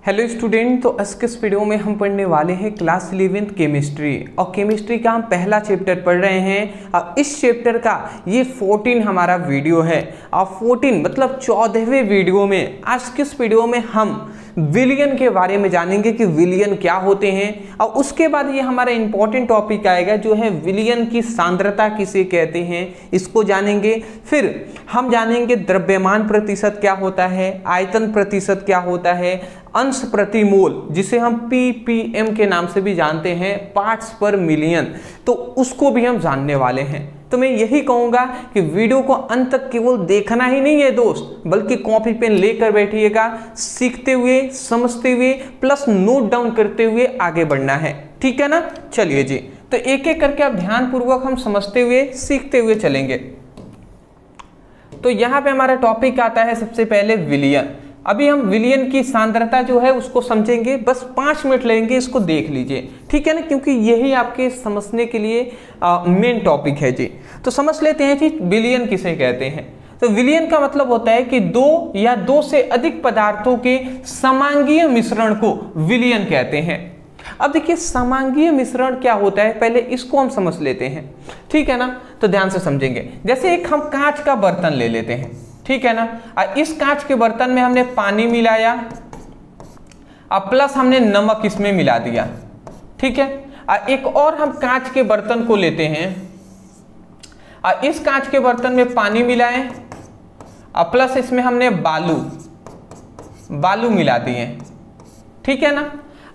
Hello student, तो आज के इस वीडियो में हम पढ़ने वाले हैं क्लास 11th केमिस्ट्री और केमिस्ट्री का हम पहला चैप्टर पढ़ रहे हैं। और इस चैप्टर का ये 14 हमारा वीडियो है और 14 मतलब 14वें वीडियो में आज के इस वीडियो में हम विलियन के बारे में जानेंगे कि विलियन क्या होते हैं। और उसके बाद ये हमारा इंपॉर्टेंट टॉपिक आएगा जो है विलियन की सांद्रता किसे कहते हैं, इसको जानेंगे। फिर हम जानेंगे द्रव्यमान प्रतिशत क्या होता है, आयतन प्रतिशत क्या होता है, अंश प्रति मोल जिसे हम ppm के नाम से भी जानते हैं, पार्ट्स पर मिलियन, तो उसको भी हम जानने वाले हैं। तो मैं यही कहूंगा कि वीडियो को अंत तक केवल देखना ही नहीं है दोस्त, बल्कि कॉपी पेन लेकर बैठिएगा, सीखते हुए, समझते हुए, प्लस नोट डाउन करते हुए आगे बढ़ना है, ठीक है ना। चलिए जी, तो एक एक करके आप ध्यानपूर्वक हम समझते हुए, सीखते हुए चलेंगे। तो यहाँ पे हमारा टॉपिक आता है सबसे पहले विलियन। अभी हम विलियन की सांद्रता जो है उसको समझेंगे, बस 5 मिनट लेंगे, इसको देख लीजिए, ठीक है ना, क्योंकि यही आपके समझने के लिए मेन टॉपिक है जी। तो समझ लेते हैं जी विलियन किसे कहते हैं। तो विलियन का मतलब होता है कि दो या दो से अधिक पदार्थों के समांगीय मिश्रण को विलियन कहते हैं। अब देखिए समांगीय मिश्रण क्या होता है, पहले इसको हम समझ लेते हैं, ठीक है ना। तो ध्यान से समझेंगे। जैसे एक हम कांच का बर्तन ले लेते हैं, ठीक है ना। इस कांच के बर्तन में हमने पानी मिलाया और प्लस हमने नमक इसमें मिला दिया, ठीक है। एक और हम कांच के बर्तन को लेते हैं और इस कांच के बर्तन में पानी मिलाएं और प्लस इसमें हमने बालू मिला दिए, ठीक है ना।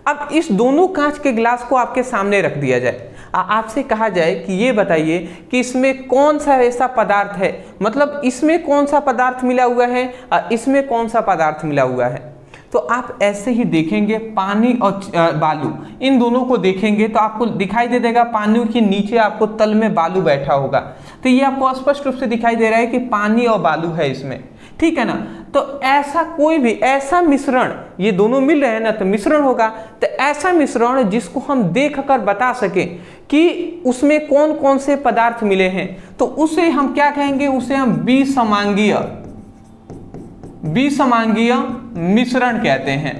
अब इस दोनों कांच के गिलास को आपके सामने रख दिया जाए, आपसे कहा जाए कि ये बताइए कि इसमें कौन सा ऐसा पदार्थ है, मतलब इसमें कौन सा पदार्थ मिला हुआ है और इसमें कौन सा पदार्थ मिला हुआ है। तो आप ऐसे ही देखेंगे, पानी और बालू, इन दोनों को देखेंगे तो आपको दिखाई दे देगा पानी के नीचे आपको तल में बालू बैठा होगा। तो ये आपको स्पष्ट रूप से दिखाई दे रहा है कि पानी और बालू है इसमें, ठीक है ना। तो ऐसा कोई भी ऐसा मिश्रण, ये दोनों मिल रहे हैं ना तो मिश्रण होगा। तो ऐसा मिश्रण जिसको हम देखकर बता सके कि उसमें कौन कौन से पदार्थ मिले हैं, तो उसे हम क्या कहेंगे, उसे हम विसमांगीय मिश्रण कहते हैं,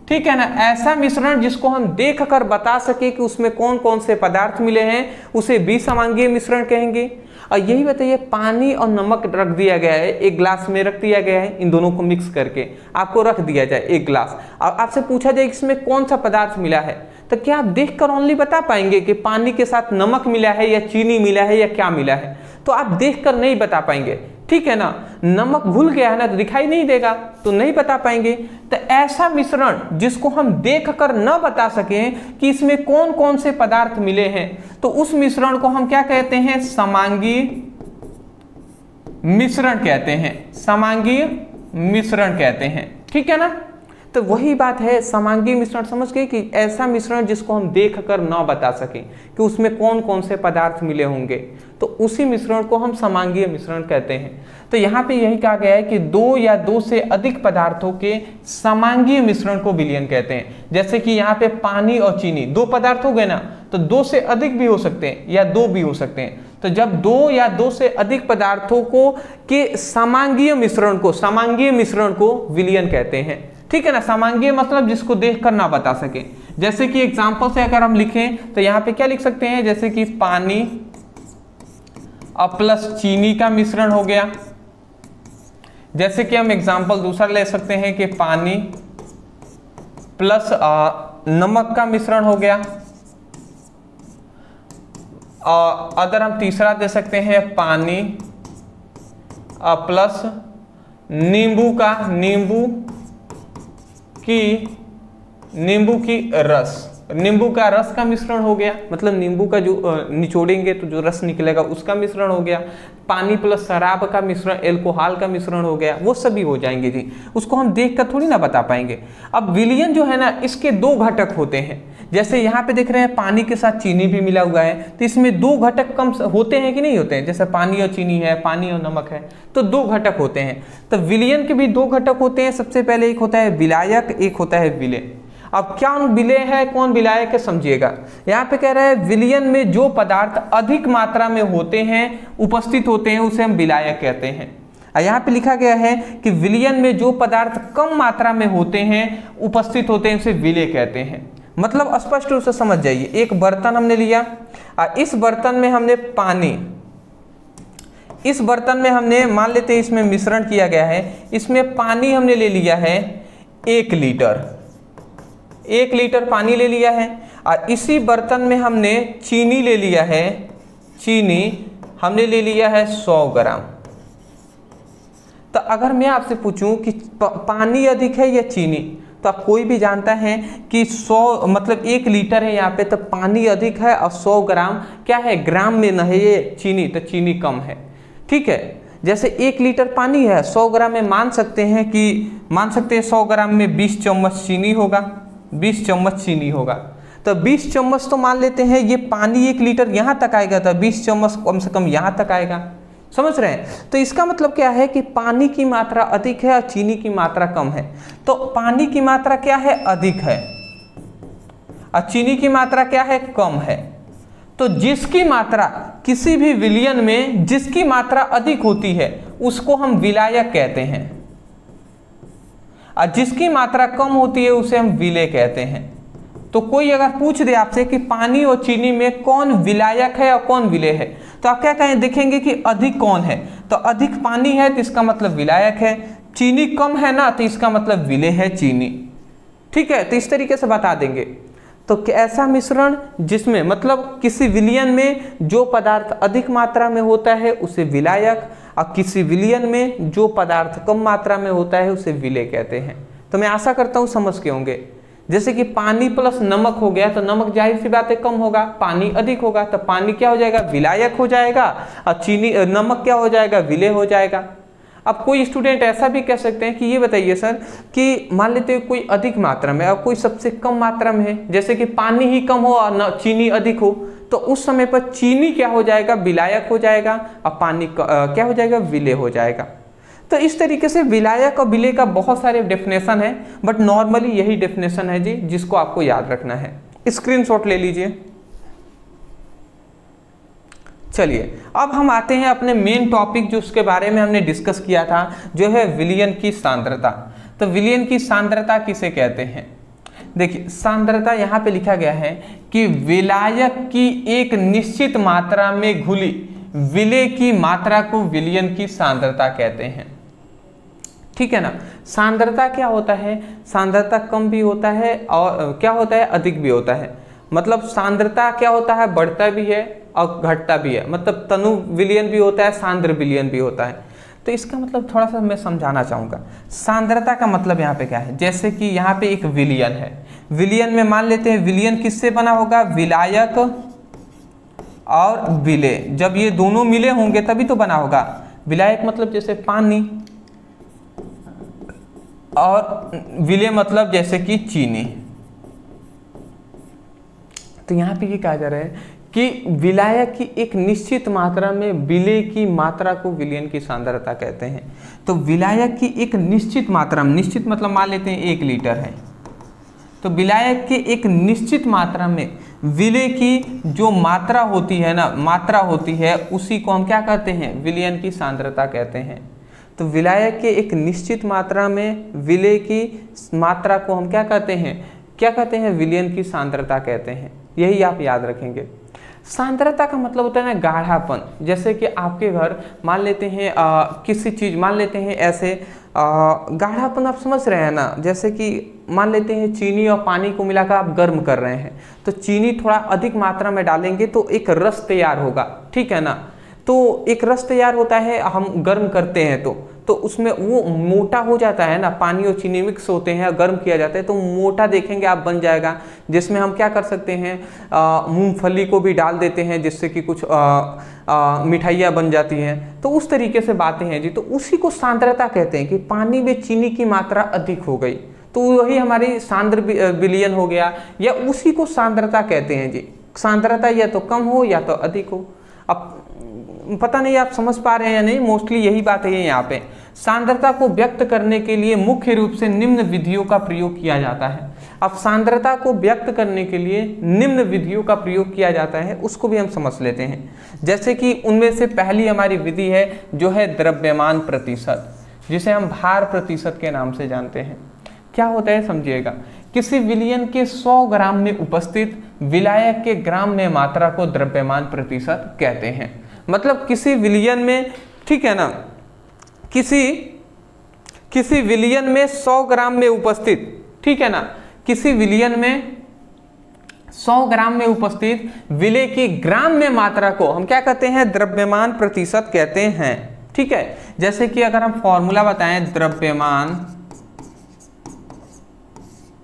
ठीक है ना। ऐसा मिश्रण जिसको हम देखकर बता सके कि उसमें कौन कौन से पदार्थ मिले हैं, उसे विसमांगीय मिश्रण कहेंगे। और यही बताइए, पानी और नमक रख दिया गया है, एक ग्लास में रख दिया गया है, इन दोनों को मिक्स करके आपको रख दिया जाए एक ग्लास, और आपसे पूछा जाए इसमें कौन सा पदार्थ मिला है, तो क्या आप देखकर ओनली बता पाएंगे कि पानी के साथ नमक मिला है या चीनी मिला है या क्या मिला है? तो आप देखकर नहीं बता पाएंगे, ठीक है ना। नमक घुल गया है ना तो दिखाई नहीं देगा, तो नहीं बता पाएंगे। तो ऐसा मिश्रण जिसको हम देखकर न बता सकें कि इसमें कौन कौन से पदार्थ मिले हैं, तो उस मिश्रण को हम क्या कहते हैं, समांगीय मिश्रण कहते हैं, समांगीय मिश्रण कहते हैं, ठीक है ना। तो वही बात है, समांगीय मिश्रण समझ गए कि ऐसा मिश्रण जिसको हम देखकर न बता सकें कि उसमें कौन कौन से पदार्थ मिले होंगे, तो उसी मिश्रण को हम समांगीय मिश्रण कहते हैं। तो यहाँ पे यही कहा गया है कि दो या दो से अधिक पदार्थों के समांगीय मिश्रण को विलियन कहते हैं। जैसे कि यहाँ पे पानी और चीनी दो पदार्थ हो गए ना, तो दो से अधिक भी हो सकते हैं या दो भी हो सकते हैं। तो जब दो या दो से अधिक पदार्थों को के समांगीय मिश्रण को विलियन कहते हैं, ठीक है ना। समांगीय मतलब जिसको देखकर ना बता सके। जैसे कि एग्जांपल से अगर हम लिखें तो यहाँ पे क्या लिख सकते हैं, जैसे कि पानी और प्लस चीनी का मिश्रण हो गया। जैसे कि हम एग्जांपल दूसरा ले सकते हैं कि पानी प्लस नमक का मिश्रण हो गया। अगर हम तीसरा दे सकते हैं पानी प्लस नींबू का रस का मिश्रण हो गया, मतलब नींबू का जो निचोड़ेंगे तो जो रस निकलेगा उसका मिश्रण हो गया। पानी प्लस शराब का मिश्रण, एल्कोहल का मिश्रण हो गया, वो सभी हो जाएंगे जी। उसको हम देखकर थोड़ी ना बता पाएंगे। अब विलियन जो है ना, इसके दो घटक होते हैं। जैसे यहाँ पे देख रहे हैं पानी के साथ चीनी भी मिला हुआ है, तो इसमें दो घटक कम होते हैं कि नहीं होते हैं। जैसे पानी और चीनी है, पानी और नमक है, तो दो घटक होते हैं। तो विलियन के भी दो घटक होते हैं। सबसे पहले एक होता है विलायक, एक होता है विलेय। अब क्या विलेय है, कौन विलायक है, समझिएगा। यहाँ पे कह रहा है विलियन में जो पदार्थ अधिक मात्रा में होते हैं, उपस्थित होते हैं, उसे हम विलायक कहते हैं। यहाँ पे लिखा गया है कि विलयन में जो पदार्थ कम मात्रा में होते हैं, उपस्थित होते हैं, उसे विलेय कहते हैं। मतलब स्पष्ट रूप से समझ जाइए, एक बर्तन हमने लिया, इस बर्तन में हमने पानी, इस बर्तन में हमने मान लेते हैं इसमें मिश्रण किया गया है, इसमें पानी हमने ले लिया है 1 लीटर, 1 लीटर पानी ले लिया है। और इसी बर्तन में हमने चीनी ले लिया है, चीनी हमने ले लिया है 100 ग्राम। तो अगर मैं आपसे पूछूं कि पानी अधिक है या चीनी, तो आप कोई भी जानता है कि 100 मतलब 1 लीटर है यहाँ पे, तो पानी अधिक है और 100 ग्राम क्या है, ग्राम में न है ये चीनी, तो चीनी कम है। ठीक है, जैसे 1 लीटर पानी है, 100 ग्राम में मान सकते हैं 100 ग्राम में 20 चम्मच चीनी होगा, 20 चम्मच चीनी होगा। तो 20 चम्मच तो मान लेते हैं ये पानी 1 लीटर यहाँ तक आएगा, तो 20 चम्मच कम से कम यहाँ तक आएगा। समझ रहे हैं? तो इसका मतलब क्या है कि पानी की मात्रा अधिक है और चीनी की मात्रा कम है। तो पानी की मात्रा क्या है, अधिक है, और चीनी की मात्रा क्या है, कम है। तो जिसकी मात्रा किसी भी विलयन में जिसकी मात्रा अधिक होती है उसको हम विलायक कहते हैं, और जिसकी मात्रा कम होती है उसे हम विलेय कहते हैं। तो कोई अगर पूछ दे आपसे कि पानी और चीनी में कौन विलायक है और कौन विलेय है, तो आप क्या कहें, देखेंगे कि अधिक कौन है, तो अधिक पानी है तो इसका मतलब विलायक है, चीनी कम है ना तो इसका मतलब विलेय है चीनी। ठीक है, तो इस तरीके से बता देंगे। तो ऐसा मिश्रण जिसमें मतलब किसी विलयन में जो पदार्थ अधिक मात्रा में होता है उसे विलायक, और किसी विलयन में जो पदार्थ कम मात्रा में होता है उसे विलेय कहते हैं। तो मैं आशा करता हूँ समझ के होंगे। जैसे कि पानी प्लस नमक हो गया, तो नमक जाहिर सी बात है कम होगा, पानी अधिक होगा, तो पानी क्या हो जाएगा, विलायक हो जाएगा, और चीनी नमक क्या हो जाएगा, विलेय हो जाएगा। अब कोई स्टूडेंट ऐसा भी कह सकते हैं कि ये बताइए सर कि मान लेते हैं कोई अधिक मात्रा में और कोई सबसे कम मात्रा में है, जैसे कि पानी ही कम हो और चीनी अधिक हो, तो उस समय पर चीनी क्या हो जाएगा, विलायक हो जाएगा, और पानी क्या हो जाएगा, विलेय हो जाएगा। तो इस तरीके से विलायक और विलेय का बहुत सारे डेफिनेशन है, बट नॉर्मली यही डेफिनेशन है जी जिसको आपको याद रखना है। स्क्रीनशॉट ले लीजिए। चलिए अब हम आते हैं अपने मेन टॉपिक जो उसके बारे में हमने डिस्कस किया था, जो है विलयन की सांद्रता। तो विलयन की सांद्रता किसे कहते हैं? देखिए सांद्रता यहाँ पे लिखा गया है कि विलायक की एक निश्चित मात्रा में घुली विलेय की मात्रा को विलयन की सांद्रता कहते हैं। ठीक है ना। सांद्रता क्या होता है, सांद्रता कम भी होता है और क्या होता है, अधिक भी होता है। मतलब सांद्रता क्या होता है, बढ़ता भी है और घटता भी है। मतलब तनु विलयन भी होता है, सांद्र विलयन भी होता है। तो इसका मतलब थोड़ा सा मैं समझाना चाहूँगा। सांद्रता का मतलब यहाँ पे क्या है, जैसे कि यहाँ पे एक विलयन है, विलयन में मान लेते हैं विलयन किससे बना होगा, विलायक और विलेय। जब ये दोनों मिले होंगे तभी तो बना होगा। विलायक मतलब जैसे पानी और विलेय मतलब जैसे कि चीनी। तो यहाँ पे ये कहा जा रहा है कि विलायक की एक निश्चित मात्रा में विलेय की मात्रा को विलयन की सांद्रता कहते हैं। तो विलायक की एक निश्चित मात्रा में, निश्चित मतलब मान लेते हैं 1 लीटर है, तो विलायक के एक निश्चित मात्रा में विलेय की जो मात्रा होती है ना, मात्रा होती है, उसी को हम क्या कहते हैं, विलयन की सांद्रता कहते हैं। तो विलायक के एक निश्चित मात्रा में विलेय की मात्रा को हम क्या कहते हैं, क्या कहते हैं, विलयन की सांद्रता कहते हैं। यही आप याद रखेंगे। सांद्रता का मतलब होता है ना गाढ़ापन। जैसे कि आपके घर मान लेते हैं किसी चीज़, मान लेते हैं ऐसे गाढ़ापन, आप समझ रहे हैं ना। जैसे कि मान लेते हैं चीनी और पानी को मिलाकर आप गर्म कर रहे हैं, तो चीनी थोड़ा अधिक मात्रा में डालेंगे तो एक रस तैयार होगा, ठीक है ना। तो एक रस तैयार होता है, हम गर्म करते हैं तो उसमें वो मोटा हो जाता है ना, पानी और चीनी मिक्स होते हैं, गर्म किया जाता है तो मोटा देखेंगे आप बन जाएगा। जिसमें हम क्या कर सकते हैं, मूंगफली को भी डाल देते हैं जिससे कि कुछ मिठाइयाँ बन जाती हैं। तो उस तरीके से बातें हैं जी। तो उसी को सांद्रता कहते हैं कि पानी में चीनी की मात्रा अधिक हो गई, तो वही हमारी सांद्र विलयन हो गया, या उसी को सांद्रता कहते हैं जी। सांद्रता या तो कम हो या तो अधिक हो। अब पता नहीं आप समझ पा रहे हैं या नहीं, मोस्टली यही बात है यहाँ पे। सांद्रता को व्यक्त करने के लिए मुख्य रूप से निम्न विधियों का प्रयोग किया जाता है। अब सांद्रता को व्यक्त करने के लिए निम्न विधियों का प्रयोग किया जाता है, उसको भी हम समझ लेते हैं। जैसे कि उनमें से पहली हमारी विधि है जो है द्रव्यमान प्रतिशत, जिसे हम भार प्रतिशत के नाम से जानते हैं। क्या होता है समझिएगा, किसी विलयन के 100 ग्राम में उपस्थित विलायक के ग्राम में मात्रा को द्रव्यमान प्रतिशत कहते हैं। मतलब किसी विलयन में, ठीक है ना, किसी विलयन में 100 ग्राम में उपस्थित, ठीक है ना, किसी विलयन में 100 ग्राम में उपस्थित विलेय की ग्राम में मात्रा को हम क्या कहते हैं, द्रव्यमान प्रतिशत कहते हैं। ठीक है, जैसे कि अगर हम फॉर्मूला बताएं द्रव्यमान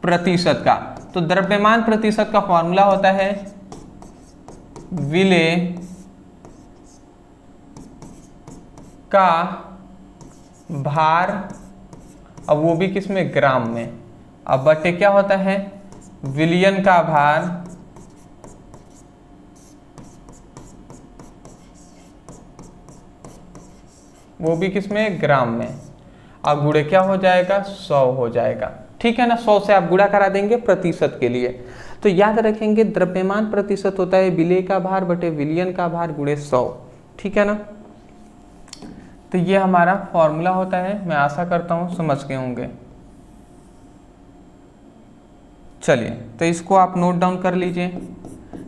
प्रतिशत का, तो द्रव्यमान प्रतिशत का फॉर्मूला होता है विलेय का भार, अब वो भी किस में, ग्राम में, अब बटे क्या होता है विलयन का भार वो भी किस में, ग्राम में, अब गुणे क्या हो जाएगा 100 हो जाएगा। ठीक है ना, 100 से आप गुणा करा देंगे प्रतिशत के लिए। तो याद रखेंगे द्रव्यमान प्रतिशत होता है विलेय का भार बटे विलयन का भार गुणे 100। ठीक है ना, तो ये हमारा फॉर्मूला होता है। मैं आशा करता हूं समझ गए होंगे। चलिए, तो इसको आप नोट डाउन कर लीजिए।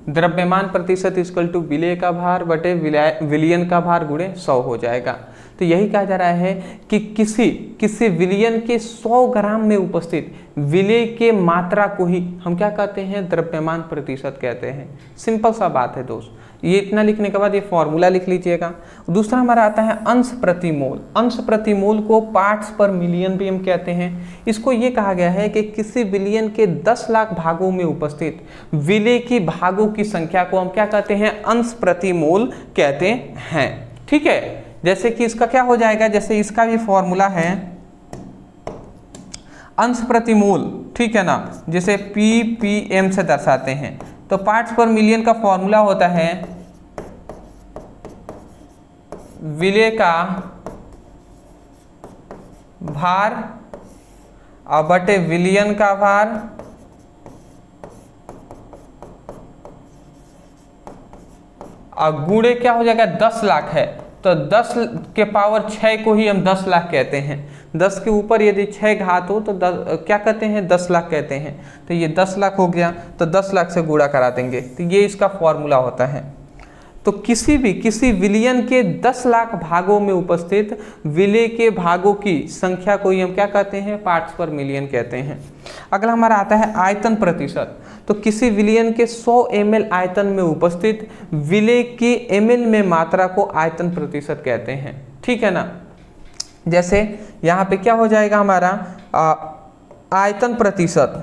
द्रव्यमान प्रतिशत इक्वल टू विलेय का भार बटे विलयन का भार गुणे 100 हो जाएगा। तो यही कहा जा रहा है कि किसी विलयन के 100 ग्राम में उपस्थित विलेय के मात्रा को ही हम क्या कहते हैं, द्रव्यमान प्रतिशत कहते हैं। सिंपल सा बात है दोस्त। ये इतना लिखने के बाद ये फॉर्मूला लिख लीजिएगा। दूसरा हमारा आता है अंश प्रति मोल। अंश प्रति मोल को पार्ट्स पर मिलियन भी हम कहते हैं। इसको ये कहा गया है कि किसी विलयन के 10 लाख भागों में उपस्थित विलेय की भागों की संख्या को हम क्या कहते हैं, अंश प्रति मोल कहते हैं। ठीक है, जैसे कि इसका क्या हो जाएगा, जैसे इसका भी फॉर्मूला है अंश प्रति मोल, ठीक है ना, जिसे ppm से दर्शाते हैं। तो पार्ट्स पर मिलियन का फॉर्मूला होता है विलेय का भार और बटे विलयन का भार और गुणे क्या हो जाएगा, 10 लाख है तो 10 के पावर 6 को ही हम 10 लाख कहते हैं। 10 के ऊपर यदि 6 घात हो तो क्या कहते हैं, 10 लाख कहते हैं। तो ये 10 लाख हो गया, तो 10 लाख से गुणा करा देंगे। तो ये इसका फॉर्मूला होता है। तो किसी विलयन के 10 लाख भागों में उपस्थित विलेय के भागों की संख्या को ही हम क्या कहते हैं, पार्ट्स पर मिलियन कहते हैं। अगला हमारा आता है आयतन प्रतिशत। तो किसी विलयन के 100 ml आयतन में उपस्थित विलेय की ml में मात्रा को आयतन प्रतिशत कहते हैं। ठीक है ना, जैसे यहाँ पे क्या हो जाएगा हमारा आयतन प्रतिशत,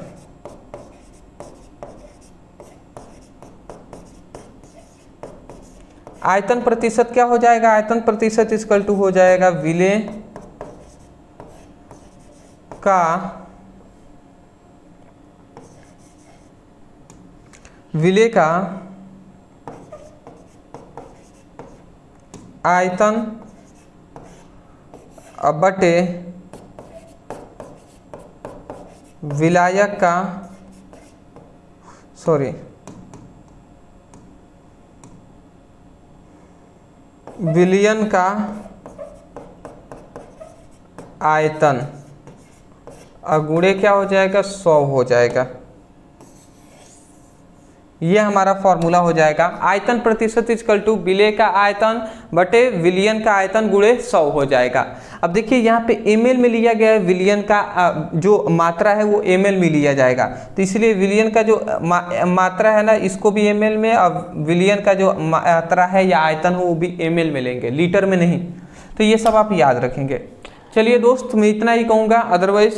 आयतन प्रतिशत क्या हो जाएगा, आयतन प्रतिशत इक्वल टू हो जाएगा विलेय का आयतन बटे विलायक का विलयन का आयतन और गुणे क्या हो जाएगा, 100 हो जाएगा। ये हमारा फॉर्मूला हो जाएगा आयतन प्रतिशत इक्वल टू विलेय का आयतन बटे विलयन का आयतन गुणे 100 हो जाएगा। अब देखिए यहाँ पे ml में लिया गया है, विलयन का जो मात्रा है वो ml में लिया जाएगा। तो इसलिए विलयन का जो मात्रा है ना, इसको भी ml में, और विलयन का जो मात्रा है या आयतन हो वो भी ml में लेंगे, लीटर में नहीं। तो ये सब आप याद रखेंगे। चलिए दोस्त, मैं इतना ही कहूँगा। अदरवाइज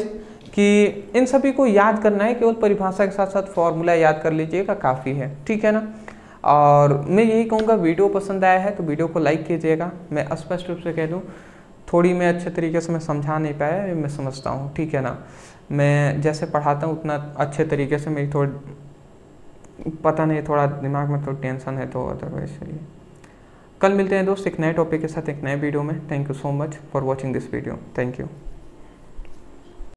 कि इन सभी को याद करना है, केवल परिभाषा के साथ साथ फॉर्मूला याद कर लीजिएगा, काफ़ी है। ठीक है ना, और मैं यही कहूँगा वीडियो पसंद आया है तो वीडियो को लाइक कीजिएगा। मैं स्पष्ट रूप से कह दूँ, थोड़ी मैं अच्छे तरीके से मैं समझा नहीं पाया, मैं समझता हूँ। ठीक है ना, मैं जैसे पढ़ाता हूँ उतना अच्छे तरीके से मेरी थोड़ी पता नहीं, थोड़ा दिमाग में थोड़ी टेंशन है, तो अदरवाइज चलिए कल मिलते हैं दोस्त एक नए टॉपिक के साथ एक नए वीडियो में। Thank you so much for watching this video. Thank you.